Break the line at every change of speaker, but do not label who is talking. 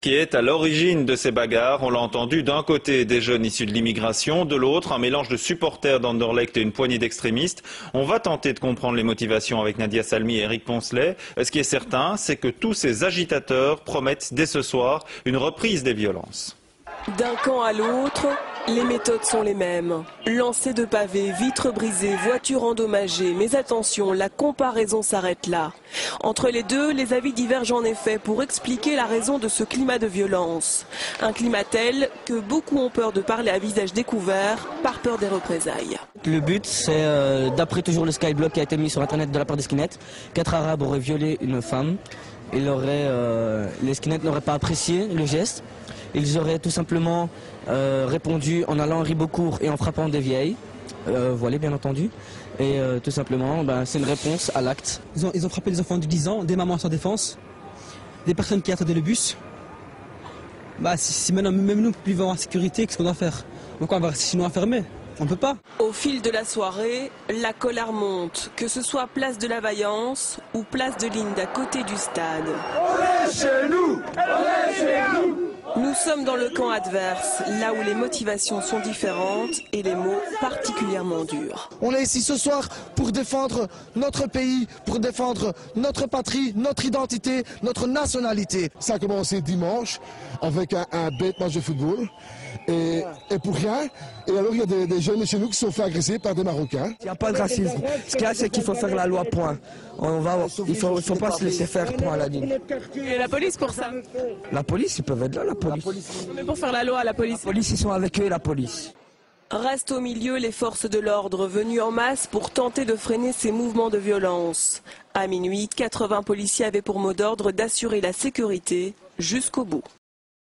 qui est à l'origine de ces bagarres. On l'a entendu, d'un côté des jeunes issus de l'immigration, de l'autre un mélange de supporters d'Anderlecht et une poignée d'extrémistes. On va tenter de comprendre les motivations avec Nadia Salmi et Eric Poncelet. Ce qui est certain, c'est que tous ces agitateurs promettent dès ce soir une reprise des violences.
D'un camp à l'autre, les méthodes sont les mêmes. Lancer de pavés, vitres brisées, voitures endommagées. Mais attention, la comparaison s'arrête là. Entre les deux, les avis divergent en effet pour expliquer la raison de ce climat de violence. Un climat tel que beaucoup ont peur de parler à visage découvert par peur des représailles.
Le but, c'est, d'après toujours le skyblock qui a été mis sur internet de la part des skinheads, 4 Arabes auraient violé une femme. Les skinheads n'auraient pas apprécié le geste. Ils auraient tout simplement répondu en allant en ribocourt et en frappant des vieilles, voilées bien entendu. Et tout simplement, c'est une réponse à l'acte.
Ils ont frappé des enfants de 10 ans, des mamans sans défense, des personnes qui attendaient le bus. Si maintenant, même nous, plus vivons en sécurité, qu'est-ce qu'on doit faire? Donc on va rester chez nous enfermés. On ne peut pas.
Au fil de la soirée, la colère monte, que ce soit place de la Vaillance ou place de Linde à côté du stade.
On est chez nous! On est chez nous!
Nous sommes dans le camp adverse, là où les motivations sont différentes et les mots particulièrement durs.
On est ici ce soir pour défendre notre pays, pour défendre notre patrie, notre identité, notre nationalité.
Ça a commencé dimanche avec un bête match de football. Et pour rien. Et alors il y a des jeunes chez nous qui se sont fait agresser par des Marocains.
Il n'y a pas de racisme. Ce qu'il y a, c'est qu'il faut faire la loi, point. Il ne faut pas se laisser faire, point, la ligne.
Et la police pour ça?
La police, ils peuvent être là, la police.
Mais pour faire la loi, la police?
La police, ils sont avec eux, la police.
Restent au milieu les forces de l'ordre venues en masse pour tenter de freiner ces mouvements de violence. À minuit, 80 policiers avaient pour mot d'ordre d'assurer la sécurité jusqu'au bout.